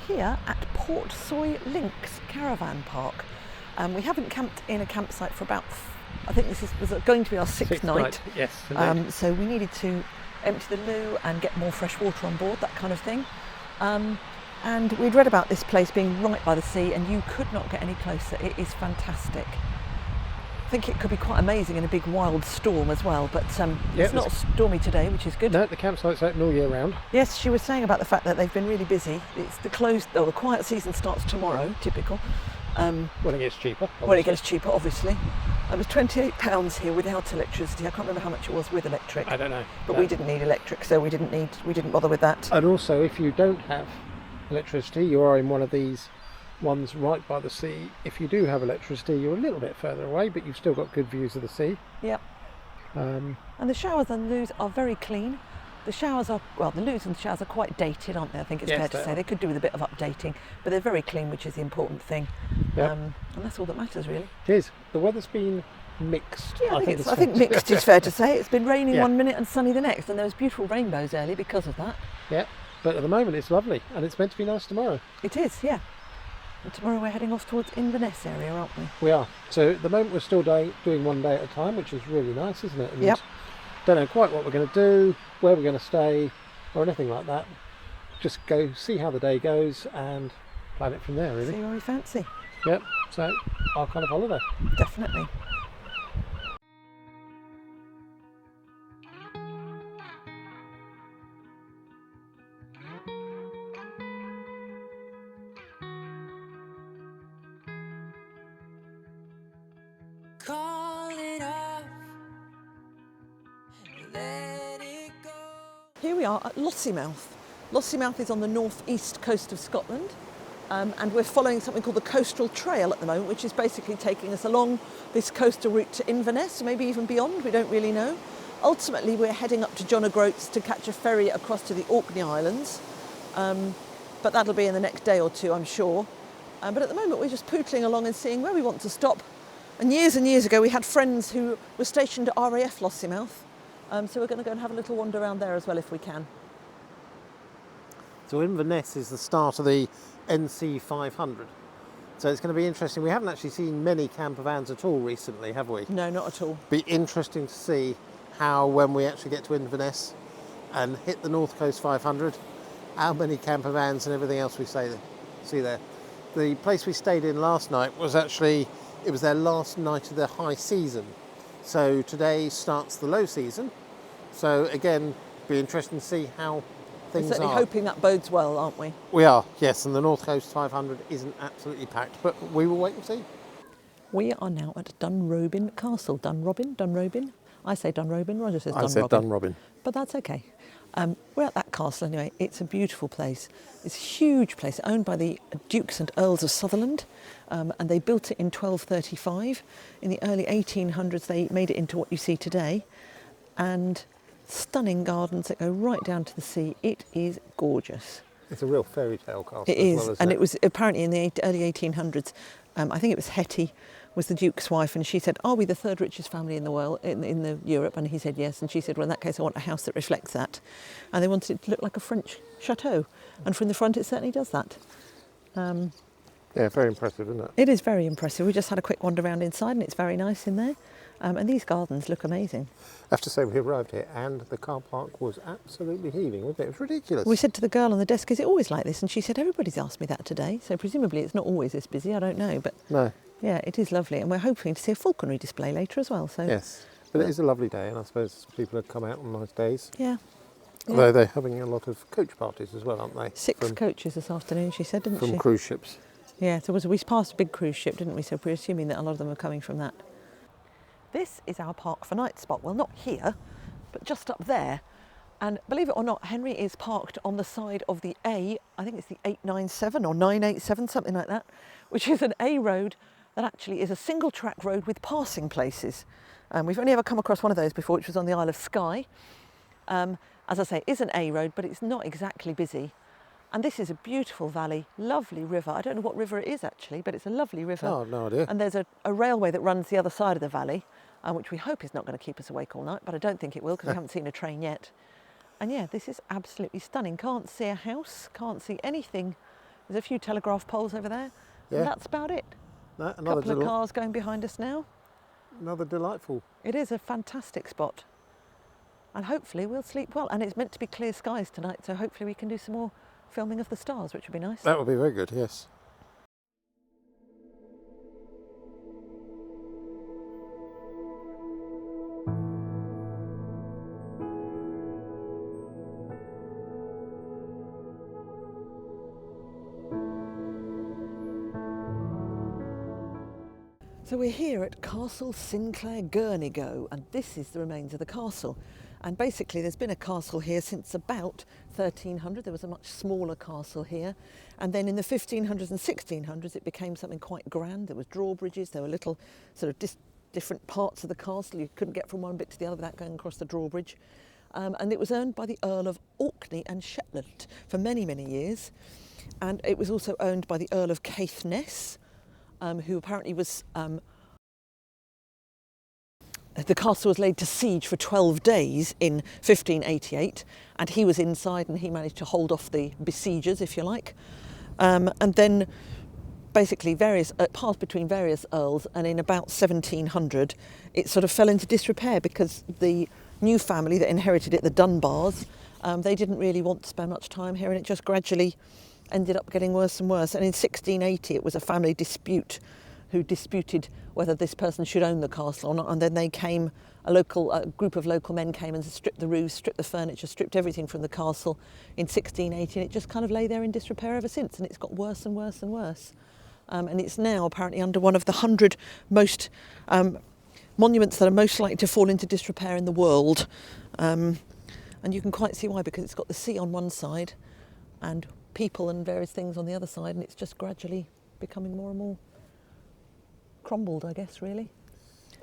here at Port Soy Links Caravan Park. We haven't camped in a campsite for about, I think this was going to be our sixth night. Yes, so we needed to empty the loo and get more fresh water on board, that kind of thing. And we'd read about this place being right by the sea, and you could not get any closer. It is fantastic. I think it could be quite amazing in a big wild storm as well, but it's not stormy today, which is good. No, the campsite's open all year round. Yes, she was saying about the fact that they've been really busy. It's the quiet season starts tomorrow, typical. When it gets cheaper. Obviously. When it gets cheaper, obviously. It was £28 here without electricity. I can't remember how much it was with electric. I don't know. But we didn't need electric, so we didn't bother with that. And also, if you don't have electricity, you are in one of these ones right by the sea. If you do have electricity, you're a little bit further away, but you've still got good views of the sea. Yep. And the showers and loos are very clean. The loos and the showers are quite dated, aren't they? I think it's fair to say. They could do with a bit of updating, but they're very clean, which is the important thing. Yep. And that's all that matters, really. It is. The weather's been mixed. Yeah, I think mixed is fair to say. It's been raining one minute and sunny the next, and there was beautiful rainbows early because of that. Yeah, but at the moment it's lovely, and it's meant to be nice tomorrow. It is, yeah. And tomorrow we're heading off towards Inverness area, aren't we? We are. So at the moment we're still doing one day at a time, which is really nice, isn't it? And yep. Don't know quite what we're going to do, where we're going to stay, or anything like that. Just go see how the day goes and plan it from there, really. See where we fancy. Yep. So our kind of holiday. Definitely. Here we are at Lossiemouth. Lossiemouth is on the north-east coast of Scotland, and we're following something called the Coastal Trail at the moment, which is basically taking us along this coastal route to Inverness, maybe even beyond, we don't really know. Ultimately, we're heading up to John O'Groats to catch a ferry across to the Orkney Islands, but that'll be in the next day or two, I'm sure. But at the moment, we're just pootling along and seeing where we want to stop. And years ago, we had friends who were stationed at RAF Lossiemouth. So we're going to go and have a little wander around there as well if we can. So Inverness is the start of the NC 500. So it's going to be interesting. We haven't actually seen many camper vans at all recently, have we? No, not at all. Be interesting to see how, when we actually get to Inverness and hit the North Coast 500, how many camper vans and everything else we see there. The place we stayed in last night was actually, it was their last night of their high season. So today starts the low season. So again, be interesting to see how things are. We're certainly hoping that bodes well, aren't we? We are, yes. And the North Coast 500 isn't absolutely packed, but we will wait and see. We are now at Dunrobin Castle. Dunrobin. I say Dunrobin. Roger says Dunrobin. I said Dunrobin. But that's okay. We're at that castle anyway. It's a beautiful place. It's a huge place, owned by the Dukes and Earls of Sutherland, and they built it in 1235. In the early 1800s, they made it into what you see today, and stunning gardens that go right down to the sea. It is gorgeous. It's a real fairy tale castle. It is, and it was apparently in the early 1800s. I think it was Hetty was the Duke's wife, and she said, "Are we the third richest family in the world, in the Europe?" And he said yes, and she said, "Well, in that case, I want a house that reflects that." And they wanted it to look like a French chateau, and from the front, it certainly does that. Yeah, very impressive, isn't it? It is very impressive. We just had a quick wander around inside, and it's very nice in there. And these gardens look amazing. I have to say, we arrived here and the car park was absolutely heaving, wasn't it? It was ridiculous. We said to the girl on the desk, "Is it always like this?" And she said, "Everybody's asked me that today." So presumably it's not always this busy, I don't know. But no. Yeah, it is lovely. And we're hoping to see a falconry display later as well. So yes, but it is a lovely day, and I suppose people have come out on nice days. Yeah. Although they're having a lot of coach parties as well, aren't they? 6 coaches this afternoon, she said, didn't she? From cruise ships. Yeah, so we passed a big cruise ship, didn't we? So we're assuming that a lot of them are coming from that. This is our park for night spot. Well, not here, but just up there. And believe it or not, Henry is parked on the side of the I think it's the 897 or 987, something like that, which is an A road that actually is a single track road with passing places. We've only ever come across one of those before, which was on the Isle of Skye. As I say, it is an A road, but it's not exactly busy. And this is a beautiful valley, lovely river. I don't know what river it is actually, but it's a lovely river. Oh, no idea. And there's a railway that runs the other side of the valley, which we hope is not going to keep us awake all night, but I don't think it will because we haven't seen a train yet. And yeah, this is absolutely stunning. Can't see a house, can't see anything There's a few telegraph poles over there, Yeah. and that's about it. No, A couple of cars going behind us now. another delightful. It is a fantastic spot. And hopefully we'll sleep well. And it's meant to be clear skies tonight, so hopefully we can do some more filming of the stars, which would be nice. That would be very good, yes. So we're here at Castle Sinclair Gurnigo, and this is the remains of the castle. And basically there's been a castle here since about 1300. There was a much smaller castle here, and then in the 1500s and 1600s it became something quite grand. There was drawbridges, there were little sort of different parts of the castle. You couldn't get from one bit to the other without going across the drawbridge. And it was owned by the Earl of Orkney and Shetland for many, many years. And it was also owned by the Earl of Caithness, who apparently was... the castle was laid to siege for 12 days in 1588, and he was inside and he managed to hold off the besiegers, if you like. And then basically it passed between various earls, and in about 1700 it sort of fell into disrepair because the new family that inherited it, the Dunbars, they didn't really want to spend much time here, and it just gradually ended up getting worse and worse. And in 1680 it was a family dispute who disputed whether this person should own the castle or not, and then a group of local men came and stripped the roofs, stripped the furniture, stripped everything from the castle in 1680, and it just kind of lay there in disrepair ever since, and it's got worse and worse and worse. And it's now apparently under one of the 100 most monuments that are most likely to fall into disrepair in the world. And you can quite see why, because it's got the sea on one side and people and various things on the other side, and it's just gradually becoming more and more crumbled, I guess, really.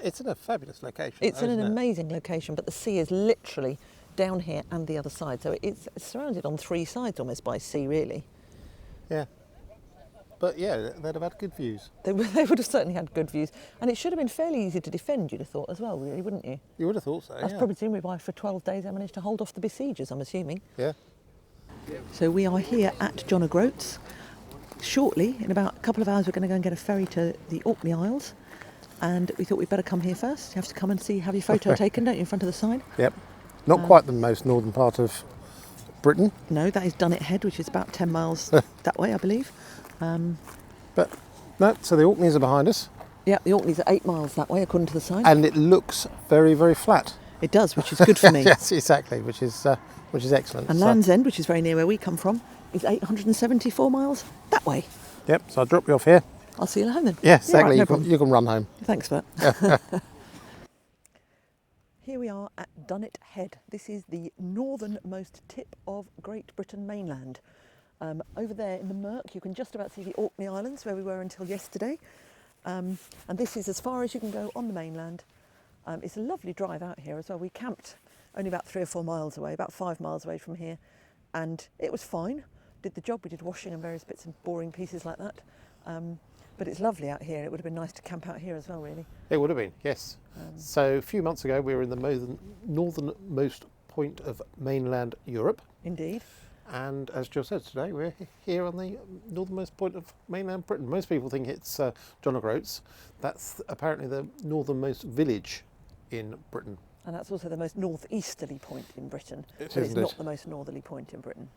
It's in a fabulous location. It's in an amazing location, but the sea is literally down here and the other side, so it's surrounded on three sides almost by sea, really. Yeah. But yeah, they'd have had good views. They would have certainly had good views, and it should have been fairly easy to defend, you'd have thought, as well, really, wouldn't you? You would have thought so, That's presumably why for 12 days they managed to hold off the besiegers, I'm assuming. Yeah. So we are here at John O'Groats. Shortly, in about a couple of hours, we're going to go and get a ferry to the Orkney Isles, and we thought we'd better come here first. You have to come and have your photo taken, don't you, in front of the sign? Yep. Not quite the most northern part of Britain. No, that is Dunnet Head, which is about 10 miles that way, I believe. But no, so the Orkneys are behind us. Yeah, the Orkneys are 8 miles that way, according to the sign. And it looks very, very flat. It does, which is good for me. Yes, exactly, which is excellent. And Land's End, which is very near where we come from, is 874 miles that way. Yep, so I'll drop you off here. I'll see you at home then. Yeah, exactly. Right, You can run home. Thanks for that. Here we are at Dunnet Head. This is the northernmost tip of Great Britain mainland. Over there in the murk, you can just about see the Orkney Islands, where we were until yesterday. And this is as far as you can go on the mainland. It's a lovely drive out here as well. We camped only about 3 or 4 miles away, about 5 miles away from here, and it was fine. Did the job. We did washing and various bits and boring pieces like that. But it's lovely out here. It would have been nice to camp out here as well, really. It would have been, yes. So a few months ago, we were in the northernmost point of mainland Europe. Indeed. And as Jill said, today we're here on the northernmost point of mainland Britain. Most people think it's John O'Groats. That's apparently the northernmost village in Britain. And that's also the most northeasterly point in Britain. It but is it's indeed. not the most northerly point in Britain.